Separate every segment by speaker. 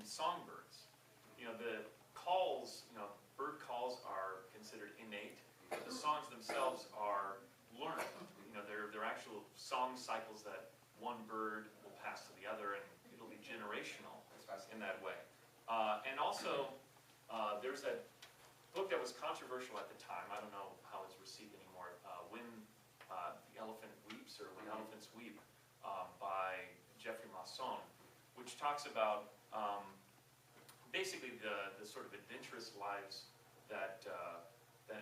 Speaker 1: songbirds. You know, the calls, you know, bird calls are considered innate, but the songs themselves are learned. You know, they're actual song cycles that one bird will pass to the other, and it'll be generational in that way. And also, there's that book that was controversial at the time. I don't know how it's received anymore. When the Elephant Weeps, or When Elephants Weep, by Geoffrey Masson, which talks about basically the sort of adventurous lives that that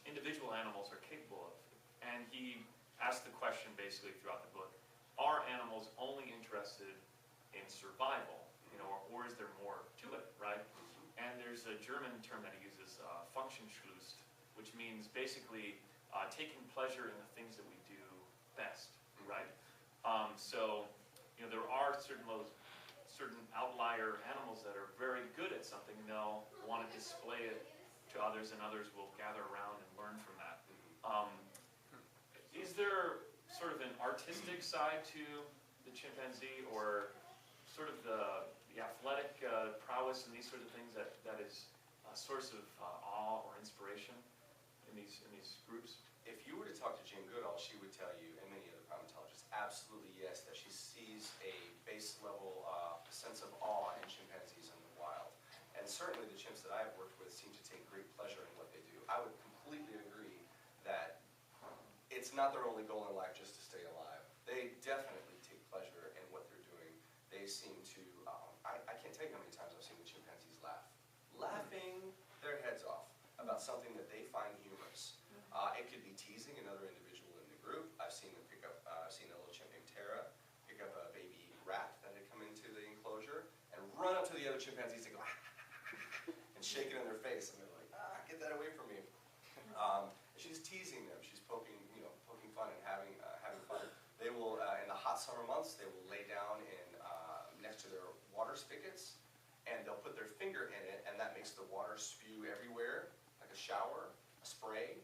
Speaker 1: individual animals are capable of. And he asked the question basically throughout the book: are animals only interested in survival, you know, or is there more to it, right? And there's a German term that he uses, Funktionslust, which means basically taking pleasure in the things that we do best, right? So, you know, there are certain outlier animals that are very good at something, and they'll want to display it to others, and others will gather around and learn from that. Is there sort of an artistic side to the chimpanzee, or sort of the athletic prowess and these sorts of things that is a source of awe or inspiration in these groups?
Speaker 2: If you were to talk to Jane Goodall, she would tell you, and many other primatologists, absolutely yes, that she sees a base level sense of awe in chimpanzees in the wild. And certainly the chimps that I have worked with seem to take great pleasure in what they do. I would completely agree that it's not their only goal in life just to stay alive. They definitely take pleasure in what they're doing. They seem to, I can't tell you how many times I've seen the chimpanzees laugh. Laughing their heads off about something that they find humorous. It could be teasing another individual in the group. I've seen them pick up, I've seen a little chimp named Tara pick up a baby rat that had come into the enclosure and run up to the other chimpanzees and go, and shake it in their face, and they're like, get that away from me. She's teasing them. She's poking fun and having fun. They will, in the hot summer months, they will lay down next to their water spigots, and they'll put their finger in it, and that makes the water spew everywhere, like a shower, a spray,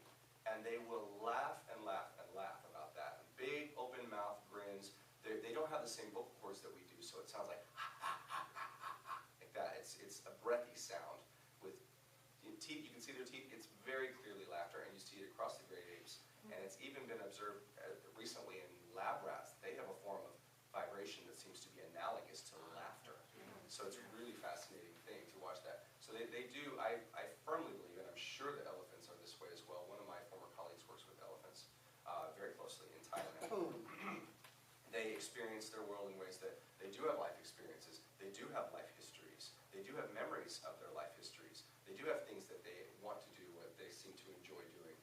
Speaker 2: and they will laugh and laugh and laugh about that. Big open mouth grins. They don't have the same vocal cords that we do, so it sounds like like that. It's a breathy sound with teeth. You can see their teeth. It's very clearly laughter, and you see it across the great apes. And it's even been observed recently in lab rats. They have a form of vibration that seems to be analogous to laughter. So it's a really fascinating thing to watch that. So they do, I firmly believe, and I'm sure that elephants are this way as well. One of my former colleagues works with elephants very closely in Thailand. They experience their world in ways that they do have life experiences. They do have life histories. They do have memories of their life histories. They do have things that they want to do, what they seem to enjoy doing.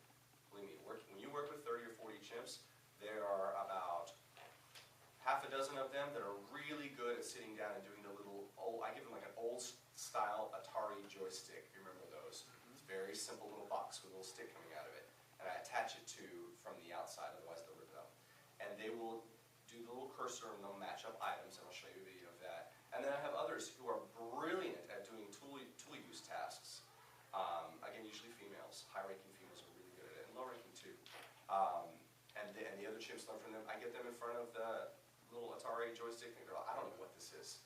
Speaker 2: Believe me, when you work with 30 or 40 chimps, there are about half a dozen of them that are really good at sitting down and doing the little old, I give them like an old style Atari joystick, if you remember those. It's a very simple little box with a little stick coming out of it. And I attach it from the outside, otherwise they'll rip it up. And they will do the little cursor and they'll match up items, and I'll show you a video of that. And then I have others who are brilliant at doing tool use tasks. Again, usually females. High-ranking females are really good at it, and low-ranking too. And the other chimps learn from them. I get them in front of the little Atari joystick, and they're like, I don't know what this is.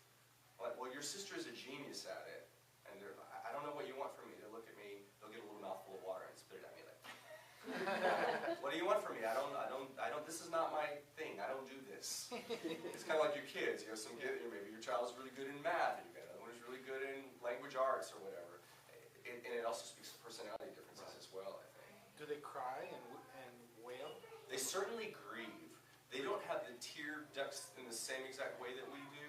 Speaker 2: I'm like, well, your sister is a genius at it, and they're like, I don't know what you want from me. They'll look at me, they'll get a little mouthful of water and spit it at me like, what do you want from me? I don't, this is not my thing. I don't do this. It's kind of like your kids. You know, maybe your child is really good in math, and you've got another one who's really good in language arts or whatever. And it also speaks to personality differences as well, I think.
Speaker 3: Do they cry and wail?
Speaker 2: They certainly grieve. They don't have the tear ducts in the same exact way that we do.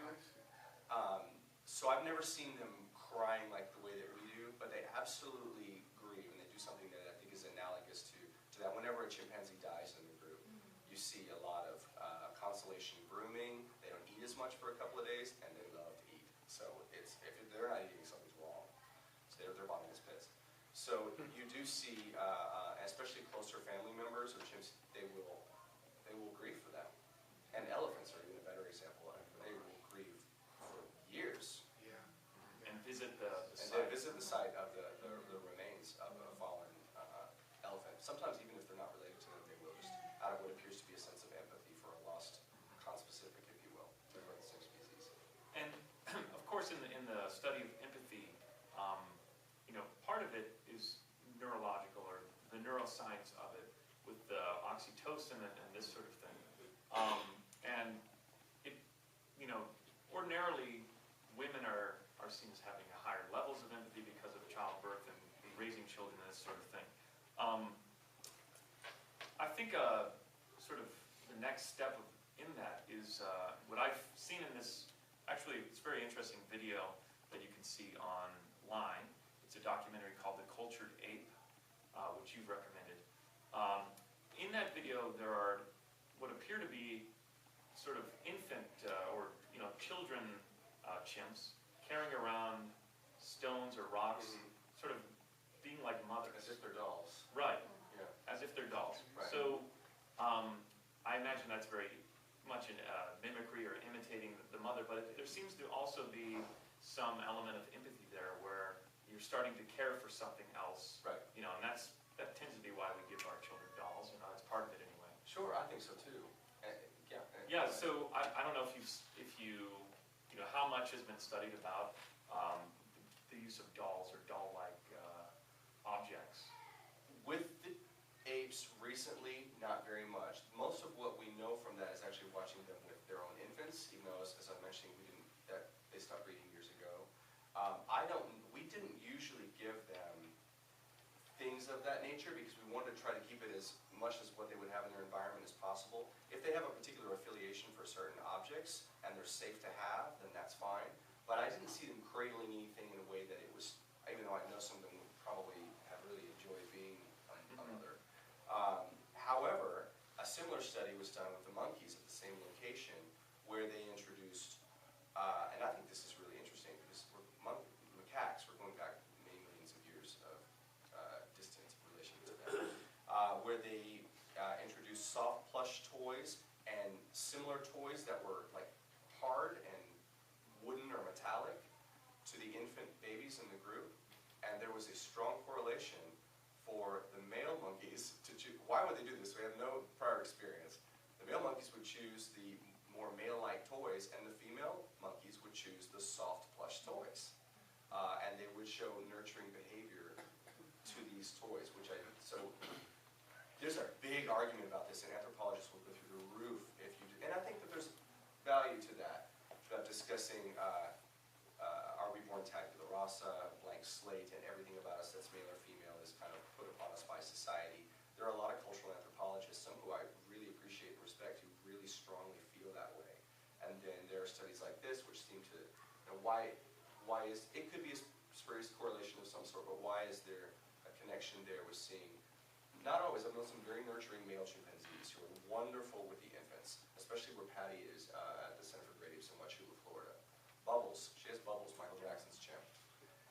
Speaker 2: So I've never seen them crying like the way that we do, but they absolutely grieve, and they do something that I think is analogous to that. Whenever a chimpanzee dies in the group, you see a lot of consolation grooming. They don't eat as much for a couple of days, and they love to eat. So if they're not eating, something's wrong. So their body is pissed. So you do see, especially closer family members or chimps, they will grieve for them. And elephants are even a better example. They will grieve for years.
Speaker 3: Yeah.
Speaker 1: And visit the site.
Speaker 2: And they visit the site of the remains of a fallen elephant. Sometimes even if they're not related to them, they will, just out of what appears to be a sense of empathy for a lost conspecific, if you will. They're both the same species.
Speaker 1: And of course, in the part of it is neurological, or the neuroscience of it, with the oxytocin and this sort of thing. And it, ordinarily, women are seen as having higher levels of empathy because of childbirth and raising children and this sort of thing. I think sort of the next step in that is what I've seen in this, actually it's a very interesting video that you can see online. It's a documentary called The Cultured Ape, which you've recommended. In that video there are what appear to be sort of infant or children chimps carrying around stones or rocks, sort of being like mothers.
Speaker 2: As if they're dolls.
Speaker 1: Right.
Speaker 2: Yeah.
Speaker 1: As if they're dolls.
Speaker 2: Right.
Speaker 1: So I imagine that's very much in mimicry or imitating the mother, but there seems to also be some element of empathy there where you're starting to care for something else.
Speaker 2: Right.
Speaker 1: And that tends to be why we give our children dolls. That's part of it anyway.
Speaker 2: Sure, I think so too. Yeah.
Speaker 1: Yeah. So I don't know if how much has been studied about the use of dolls or doll-like objects.
Speaker 2: With the apes recently, not very much. Most of what we know from that is actually watching them with their own infants, even though, as I'm mentioning, they stopped breeding years ago. We didn't usually give them things of that nature because we wanted to try to keep it as much as what they would have in their environment as possible. If they have a particular affiliation for certain objects and they're safe to have, then that's fine. But I didn't see them cradling anything in a way that it was, even though I know some of them would probably have really enjoyed being a mother. However, a similar study was done with the monkeys at the same location where they introduced, and I think this is really interesting because macaques, we're going back many millions of years of distant relation to them, where they introduced soft plush toys and similar toys that were like hard and wooden or metallic to the infant babies in the group, and there was a strong correlation for the male monkeys to choose. Why would they do this? We have no prior experience. The male monkeys would choose the more male-like toys, and the female monkeys would choose the soft plush toys, and they would show nurturing behavior to these toys, so there's a big argument about this, and anthropologists will go through the roof if you do, and I think that there's value to that, about discussing are we born tabula rasa, blank slate, and everything about us that's male or female is kind of put upon us by society. There are a lot of cultural anthropologists, some who I really appreciate and respect, who really strongly feel that way. And then there are studies like this which seem to, why is, it could be a spurious correlation of some sort, but why is there a connection there with seeing, not always, I've known some very nurturing male chimpanzees who are wonderful with the infants, especially where Patty is at the Center for Great Apes in Wachula, Florida. Bubbles, she has Bubbles, Michael Jackson's chimp.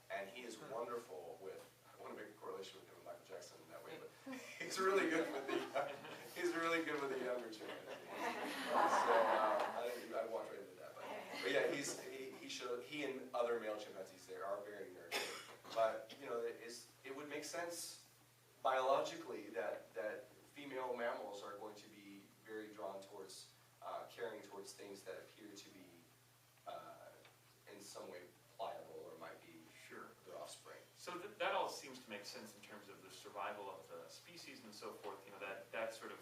Speaker 2: And he is wonderful with, I want to make a correlation with him and Michael Jackson in that way, but he's really good with the younger chimpanzee. So I walked right into that, but yeah, he and other male chimpanzees there are very nurturing. But it would make sense biologically that female mammals are going to be very drawn towards caring towards things that appear to be in some way pliable or might be their offspring.
Speaker 1: So that all seems to make sense in terms of the survival of the species and so forth. That sort of